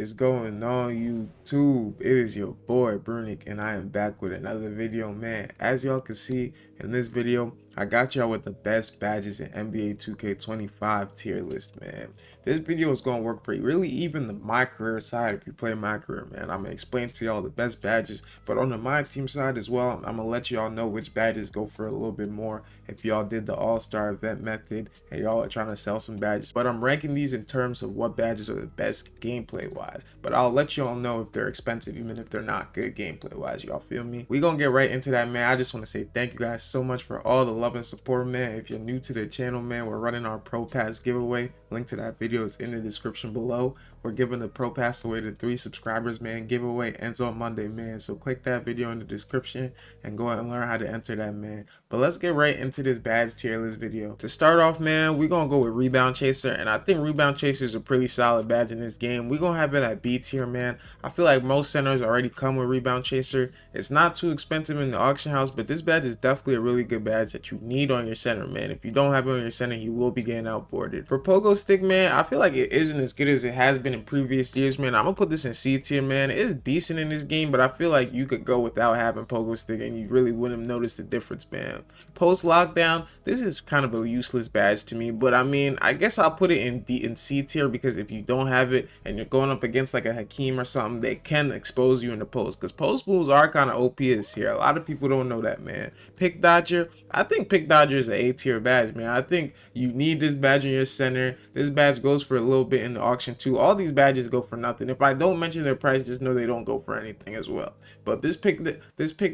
is going on, YouTube? It is your boy Brunik, and I am back with another video, man. As y'all can see in this video, I got y'all with the best badges in NBA 2K25 tier list, man. This video is gonna work for really even the my career side. If you play my career, man, I'm gonna explain to y'all the best badges, but on the my team side as well, I'm gonna let y'all know which badges go for a little bit more if y'all did the all-star event method and y'all are trying to sell some badges. But I'm ranking these in terms of what badges are the best gameplay wise, but I'll let y'all know if they're expensive even if they're not good gameplay wise. Y'all feel me? We gonna get right into that, man. I just want to say thank you guys so much for all the love and support, man. If you're new to the channel, man, we're running our Pro Pass giveaway. Link to that video is in the description below. We're giving the Pro Pass away to 3 subscribers, man. Giveaway ends on Monday, man, so click that video in the description and go and learn how to enter that, man. But let's get right into this badge tier list video. To start off, man, we're gonna go with Rebound Chaser, and I think Rebound Chaser is a pretty solid badge in this game. We're gonna have it at B tier, man. I feel like most centers already come with Rebound Chaser. It's not too expensive in the auction house, but this badge is definitely a really good badge that you need on your center, man. If you don't have it on your center, you will be getting outboarded. For Pogo Stick, man, I feel like it isn't as good as it has been in previous years, man. I'm gonna put this in C tier, man. It is decent in this game, but I feel like you could go without having Pogo Stick and you really wouldn't notice the difference, man. Post lockdown, this is kind of a useless badge to me, but I mean, I guess I'll put it in C tier because if you don't have it and you're going up against like a Hakeem or something, they can expose you in the post, because post moves are kind of OP this year. A lot of people don't know that, man. Pick Dodger, I think Pick Dodger is an A tier badge, man. I think you need this badge in your center. This badge goes for a little bit in the auction too. All these badges go for nothing. If I don't mention their price, just know they don't go for anything as well. But this Pick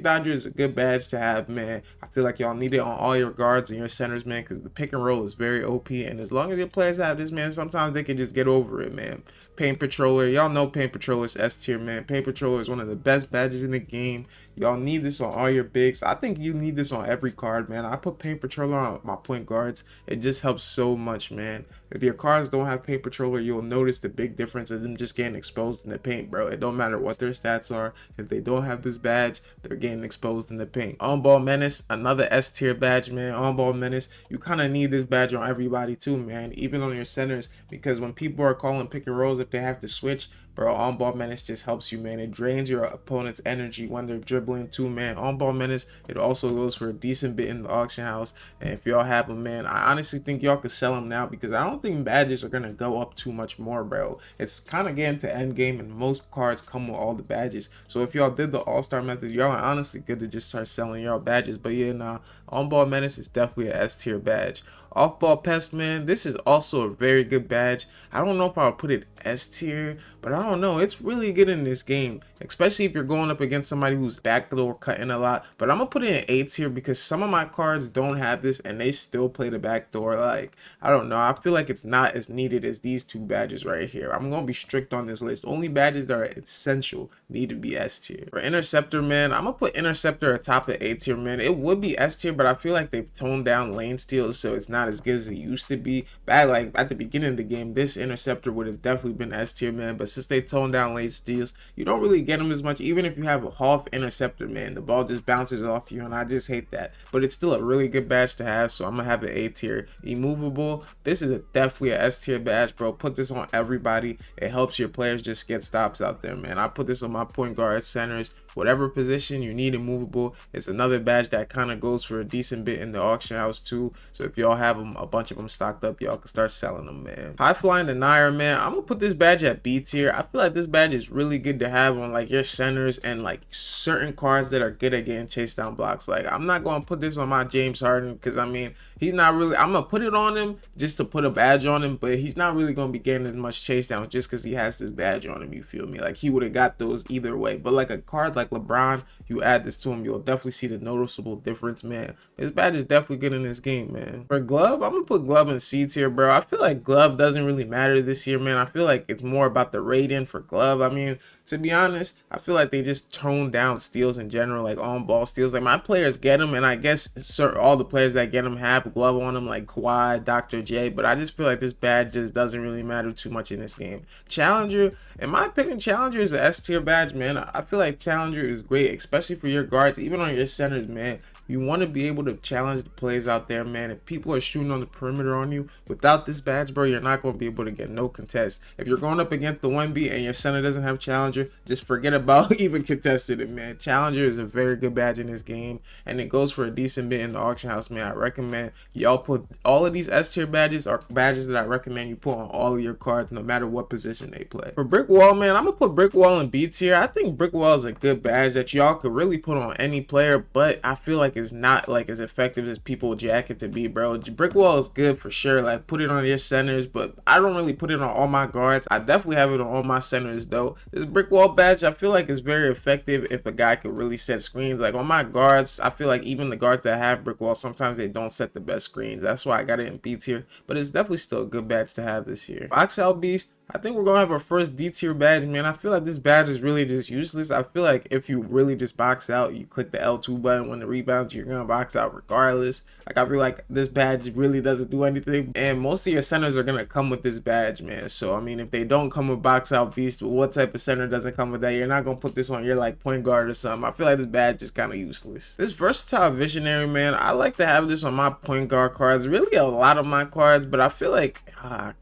Dodger is a good badge to have, man. I feel like y'all need it on all your guards and your centers, man, because the pick and roll is very OP, and as long as your players have this, man, sometimes they can just get over it, man. Paint Patroller, y'all know Paint Patroller is S tier, man. Paint Patroller is one of the best badges in the game. Y'all need this on all your bigs. I think you need this on every card, man. I put Paint Patroller on my point guards. It just helps so much, man. If your cards don't have Paint Patroller, you'll notice the big difference of them just getting exposed in the paint, bro. It don't matter what their stats are. If they don't have this badge, they're getting exposed in the paint. On Ball Menace, another S tier badge, man. On Ball Menace, you kind of need this badge on everybody too, man. Even on your centers, because when people are calling pick and rolls, if they have to switch, bro, On Ball Menace just helps you, man. It drains your opponent's energy when they're dribbling too, man. On Ball Menace, it also goes for a decent bit in the auction house. And if y'all have them, man, I honestly think y'all could sell them now, because I don't think badges are gonna go up too much more, bro. It's kind of getting to end game, and most cards come with all the badges. So if y'all did the all-star method, y'all are honestly good to just start selling y'all badges. But yeah, nah, On Ball Menace is definitely a S tier badge. Off Ball Pest, man, this is also a very good badge. I don't know if I'll put it S tier, but I don't know. It's really good in this game, especially if you're going up against somebody who's backdoor cutting a lot. But I'm gonna put it in A tier because some of my cards don't have this and they still play the backdoor. Like, I don't know. I feel like it's not as needed as these two badges right here. I'm gonna be strict on this list. Only badges that are essential need to be S tier. For Interceptor, man, I'm gonna put Interceptor atop of A tier, man. It would be S tier, but I feel like they've toned down lane steals, so it's not as good as it used to be. Back like at the beginning of the game, this Interceptor would have definitely been S tier, man. But since they toned down lane steals, you don't really get them as much. Even if you have a half Interceptor, man, the ball just bounces off you, and I just hate that. But it's still a really good badge to have, so I'm gonna have it A tier. Immovable, this is definitely a S tier badge, bro. Put this on everybody. It helps your players just get stops out there, man. I put this on my point guard, centers, whatever position you need. Immovable, it's another badge that kind of goes for a decent bit in the auction house too. So if y'all have them, a bunch of them stocked up, y'all can start selling them, man. High Flying Denier, man, I'm gonna put this badge at B tier. I feel like this badge is really good to have on like your centers and like certain cards that are good at getting chased down blocks. Like, I'm not gonna put this on my James Harden because I mean, he's not really, I'm gonna put it on him just to put a badge on him, but he's not really gonna be getting as much chase down just because he has this badge on him, you feel me? Like, he would have got those either way. But like a card like LeBron, you add this to him, you'll definitely see the noticeable difference, man. This badge is definitely good in this game, man. For Glove, I'm gonna put Glove in C tier, bro. I feel like Glove doesn't really matter this year, man. I feel like it's more about the rating for Glove. I mean, to be honest, I feel like they just toned down steals in general, like on ball steals. Like, my players get them, and I guess all the players that get them have Glove on them, like Kawhi, Dr. J. But I just feel like this badge just doesn't really matter too much in this game. Challenger, in my opinion, Challenger is an S tier badge, man. I feel like Challenger is great, especially for your guards, even on your centers, man. You want to be able to challenge the plays out there, man. If people are shooting on the perimeter on you, without this badge, bro, you're not going to be able to get no contest. If you're going up against the 1B and your center doesn't have challenger, just forget about even contesting it, man. Challenger is a very good badge in this game, and it goes for a decent bit in the auction house, man. I recommend y'all put all of these S tier badges are badges that I recommend you put on all of your cards, no matter what position they play. For Brick Wall, man, I'm gonna put Brick Wall in B tier. I think Brick Wall is a good badge that y'all could really put on any player, but I feel like it's not like as effective as people jack it to be, bro. Brick Wall is good for sure. Like, put it on your centers, but I don't really put it on all my guards. I definitely have it on all my centers though. This Brick Wall badge, I feel like is very effective if a guy could really set screens. Like on my guards, I feel like even the guards that have Brick Wall, sometimes they don't set the best screens. That's why I got it in B tier, but it's definitely still a good badge to have this year. Box Out Beast, I think we're gonna have our first D tier badge, man. I feel like this badge is really just useless. I feel like if you really just box out, you click the L2 button when the rebounds, you're gonna box out regardless. Like, I feel like this badge really doesn't do anything, and most of your centers are gonna come with this badge, man. So I mean, if they don't come with Box Out Beast, what type of center doesn't come with that? You're not gonna put this on your like point guard or something. I feel like this badge is kind of useless. This Versatile Visionary, man, I like to have this on my point guard cards, really a lot of my cards, but I feel like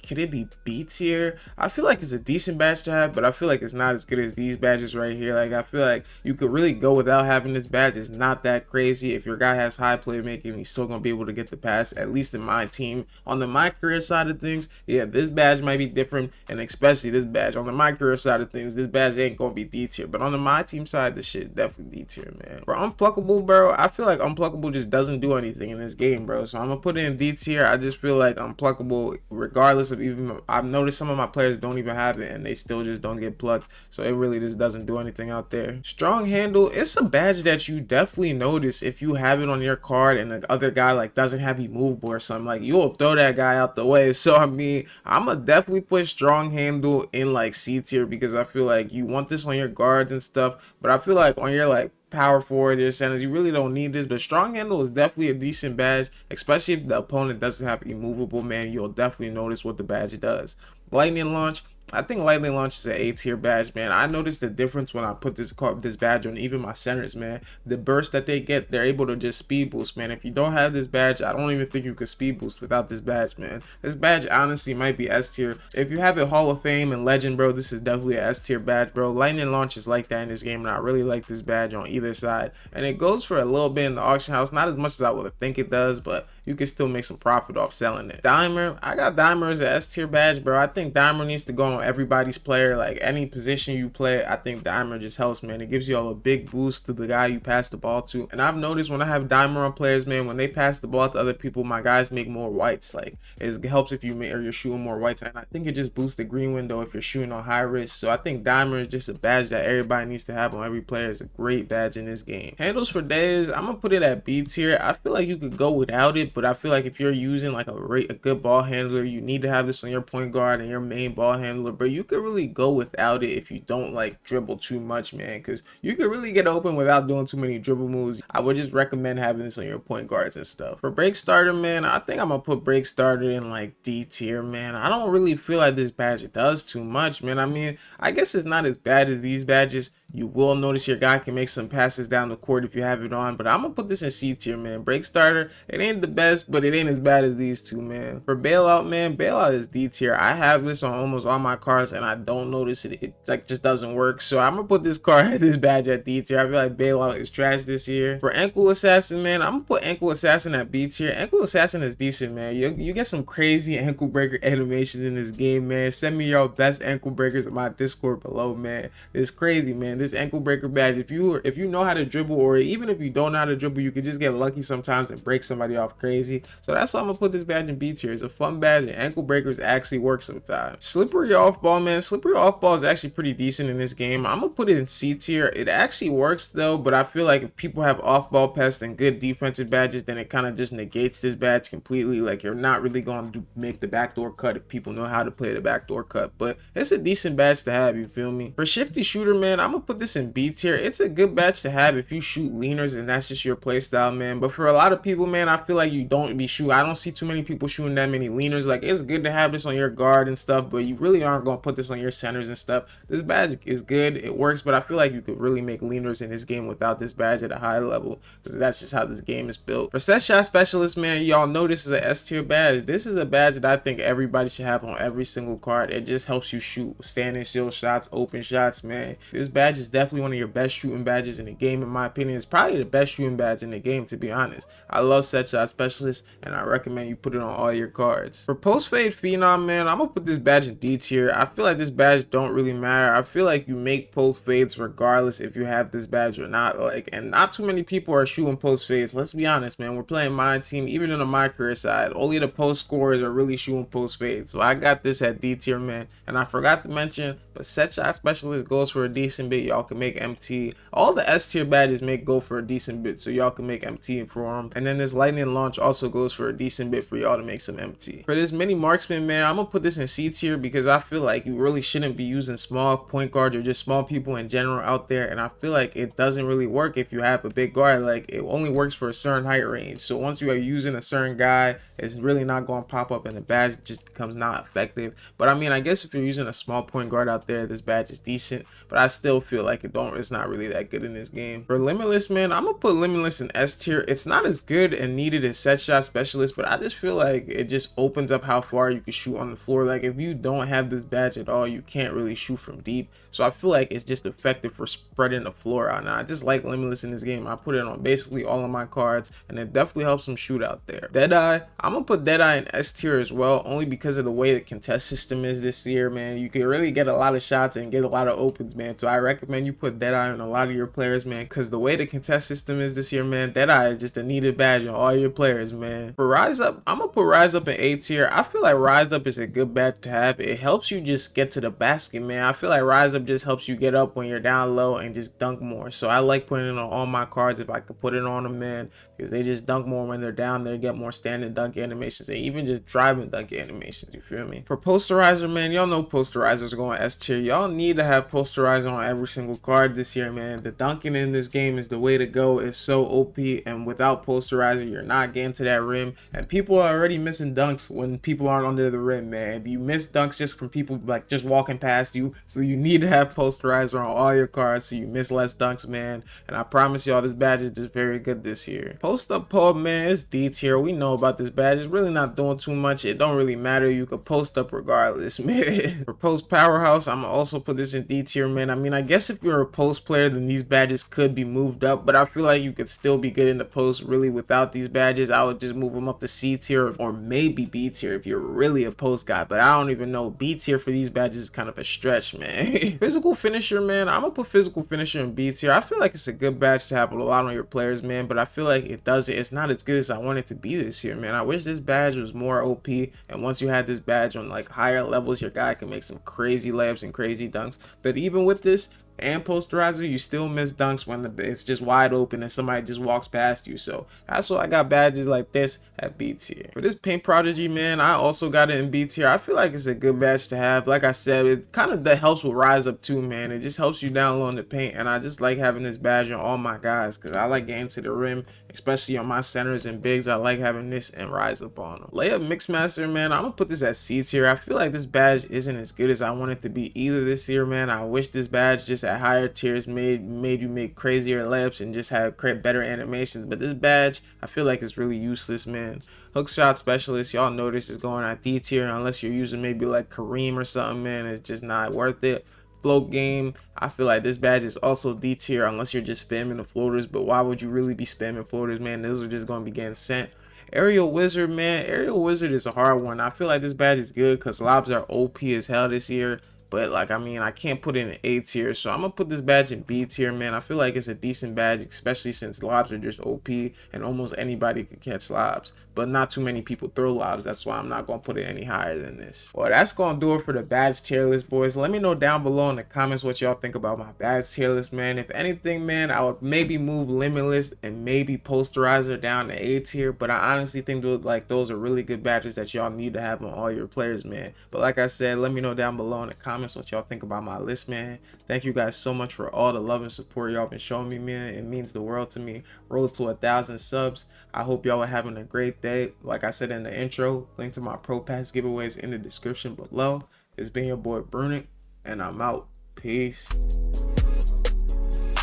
could it be B tier? I feel like it's a decent badge to have, but I feel like it's not as good as these badges right here. Like, I feel like you could really go without having this badge. It's not that crazy. If your guy has high playmaking, he's still gonna be able to get the pass, at least in my team. On the my career side of things, yeah, this badge might be different, and especially this badge. On the my career side of things, this badge ain't gonna be D tier, but on the my team side, this shit is definitely D tier, man. For Unpluckable, bro, I feel like Unpluckable just doesn't do anything in this game, bro. So I'm gonna put it in D tier. I just feel like Unpluckable, regardless of, even I've noticed some of my players don't even have it and they still just don't get plucked, so it really just doesn't do anything out there. Strong Handle, it's a badge that you definitely notice if you have it on your card and the other guy like doesn't have immovable or something, like you'll throw that guy out the way. So I mean, I'm gonna definitely put Strong Handle in like C tier, because I feel like you want this on your guards and stuff, but I feel like on your like power forward, your centers, you really don't need this. But Strong Handle is definitely a decent badge, especially if the opponent doesn't have immovable, man. You'll definitely notice what the badge does. Lightning Launch, I think Lightning Launch is an A tier badge, man. I noticed the difference when I put this badge on even my centers, man. The burst that they get, they're able to just speed boost, man. If you don't have this badge, I don't even think you could speed boost without this badge, man. This badge honestly might be S tier. If you have it Hall of Fame and Legend, bro, this is definitely an S tier badge, bro. Lightning Launch is like that in this game, and I really like this badge on either side. And it goes for a little bit in the auction house, not as much as I would think it does, but you can still make some profit off selling it. Dimer, I got Dimer as an S tier badge, bro. I think Dimer needs to go on everybody's player. Like, any position you play, I think Dimer just helps, man. It gives you all a big boost to the guy you pass the ball to. And I've noticed when I have Dimer on players, man, when they pass the ball to other people, my guys make more whites. Like, it helps if you're shooting more whites. And I think it just boosts the green window if you're shooting on high risk. So I think Dimer is just a badge that everybody needs to have on every player. It's a great badge in this game. Handles for days, I'm gonna put it at B tier. I feel like you could go without it, but I feel like if you're using like a good ball handler, you need to have this on your point guard and your main ball handler. But you could really go without it if you don't like dribble too much, man, because you could really get open without doing too many dribble moves. I would just recommend having this on your point guards and stuff. For Break Starter, man, I think I'm gonna put Break Starter in like D tier, man. I don't really feel like this badge does too much, man. I mean, I guess it's not as bad as these badges. You will notice your guy can make some passes down the court if you have it on, but I'm gonna put this in C tier, man. Break Starter, it ain't the best, but it ain't as bad as these two, man. For Bailout, man, Bailout is D tier. I have this on almost all my cards and I don't notice it. It like just doesn't work. So I'm gonna put this card, this badge at D tier. I feel like Bailout is trash this year. For Ankle Assassin, man, I'm gonna put Ankle Assassin at B tier. Ankle Assassin is decent, man. You get some crazy ankle breaker animations in this game, man. Send me your best ankle breakers in my Discord below, man. It's crazy, man. This ankle breaker badge, if you know how to dribble, or even if you don't know how to dribble, you can just get lucky sometimes and break somebody off crazy. So that's why I'm gonna put this badge in B tier. It's a fun badge and ankle breakers actually work sometimes. Slippery Off Ball, man. Slippery Off Ball is actually pretty decent in this game. I'm gonna put it in C tier. It actually works though, but I feel like if people have off ball pest and good defensive badges, then it kind of just negates this badge completely. Like, you're not really going to make the backdoor cut if people know how to play the backdoor cut, but it's a decent badge to have, you feel me? For Shifty Shooter, man, I'm gonna put put this in B tier. It's a good badge to have if you shoot leaners and that's just your play style, man. But for a lot of people, man, I feel like you don't be shooting. I don't see too many people shooting that many leaners. Like, it's good to have this on your guard and stuff, but you really aren't going to put this on your centers and stuff. This badge is good, it works, but I feel like you could really make leaners in this game without this badge at a high level, because that's just how this game is built. For set shot specialist, man, y'all know this is an S tier badge. This is a badge that I think everybody should have on every single card. It just helps you shoot standing shield shots, open shots, man. This badge is definitely one of your best shooting badges in the game, in my opinion. It's probably the best shooting badge in the game, to be honest. I love set shot specialist, and I recommend you put it on all your cards. For post fade phenom, man, I'm gonna put this badge in D tier. I feel like this badge don't really matter. I feel like you make post fades regardless if you have this badge or not. Like, and not too many people are shooting post fades. Let's be honest, man. We're playing my team, even in the my career side. Only the post scorers are really shooting post fades. So I got this at D tier, man. And I forgot to mention, but set shot specialist goes for a decent bit. Y'all can make MT. All the S tier badges go for a decent bit, so y'all can make MT for them. And then this lightning launch also goes for a decent bit for y'all to make some MT. For this mini marksman, man, I'm gonna put this in C tier because I feel like you really shouldn't be using small point guards or just small people in general out there. And I feel like it doesn't really work if you have a big guard. Like, it only works for a certain height range. So once you are using a certain guy, it's really not going to pop up and the badge just becomes not effective. But I mean, I guess if you're using a small point guard out there, this badge is decent, but I still feel like it's not really that good in this game. For limitless, man, I'm gonna put limitless in S tier. It's not as good and needed as set shot specialist, but I just feel like it just opens up how far you can shoot on the floor. Like, if you don't have this badge at all, you can't really shoot from deep. So I feel like it's just effective for spreading the floor out. And I just like limitless in this game. I put it on basically all of my cards, and it definitely helps them shoot out there. Deadeye, I'm gonna put Deadeye in S tier as well, only because of the way the contest system is this year, man. You can really get a lot of shots and get a lot of opens, man. So I recommend you put Deadeye on a lot of your players, man, because the way the contest system is this year, man, Deadeye is just a needed badge on all your players, man. For Rise Up, I'm gonna put Rise Up in A tier. I feel like Rise Up is a good badge to have. It helps you just get to the basket, man. I feel like Rise Up just helps you get up when you're down low and just dunk more. So I like putting it on all my cards if I could put it on them, man, because they just dunk more when they're down. They get more standing dunk animations and even just driving dunk animations, you feel me? For posterizer, man, y'all know posterizers are going S tier. Y'all need to have posterizer on every single card this year, man. The dunking in this game is the way to go. It's so OP, and without posterizer, you're not getting to that rim, and people are already missing dunks when people aren't under the rim, man. You miss dunks just from people like just walking past you, so you need to have posterizer on all your cards so you miss less dunks, man. And I promise y'all, this badge is just very good this year. Post up pub, man, it's D tier. We know about this badge. It's really not doing too much. It don't really matter. You could post up regardless, man. For post powerhouse, I'm gonna also put this in D tier, man. I mean, I guess if you're a post player, then these badges could be moved up, but I feel like you could still be good in the post really without these badges. I would just move them up to C tier or maybe B tier if you're really a post guy, but I don't even know. B tier for these badges is kind of a stretch, man. Physical finisher, man, I'm gonna put physical finisher in B tier. I feel like it's a good badge to have a lot on your players, man, but I feel like it's not as good as I want it to be this year, man. I wish this badge was more OP, and once you had this badge on like higher levels, your guy can make some crazy layups and crazy dunks. But even with this and posterizer, you still miss dunks when it's just wide open and somebody just walks past you. So that's why I got badges like this at B tier. For this paint prodigy, man, I also got it in B tier. I feel like it's a good badge to have. Like I said, it kind of that helps with Rise Up too, man. It just helps you down low in the paint, and I just like having this badge on all my guys because I like getting to the rim, especially on my centers and bigs. I like having this and Rise Up on them. Layup Mixmaster, man, I'm gonna put this at C tier. I feel like this badge isn't as good as I want it to be either this year, man. I wish this badge just at higher tiers made you make crazier layups and just have better animations, but this badge I feel like it's really useless, man. Hook shot specialist, y'all know this is going at D tier unless you're using maybe like Kareem or something, man. It's just not worth it. Float game, I feel like this badge is also D tier unless you're just spamming the floaters, but why would you really be spamming floaters, man? Those are just going to be getting sent. Aerial Wizard, man, Aerial Wizard is a hard one. I feel like this badge is good because lobs are OP as hell this year, but like, I mean, I can't put it in A tier, so I'm gonna put this badge in B tier, man. I feel like it's a decent badge, especially since lobs are just OP and almost anybody can catch lobs, but not too many people throw lobs. That's why I'm not gonna put it any higher than this. Well, that's gonna do it for the badge tier list, boys. Let me know down below in the comments what y'all think about my badge tier list, man. If anything, man, I would maybe move Limitless and maybe Posterizer down to A tier, but I honestly think those are really good badges that y'all need to have on all your players, man. But like I said, let me know down below in the comments comments what y'all think about my list, man. Thank you guys so much for all the love and support y'all been showing me, man. It means the world to me. Road to 1,000 subs. I hope y'all are having a great day. Like I said in the intro, link to my Pro Pass giveaways in the description below. It's been your boy Brunick, and I'm out. Peace.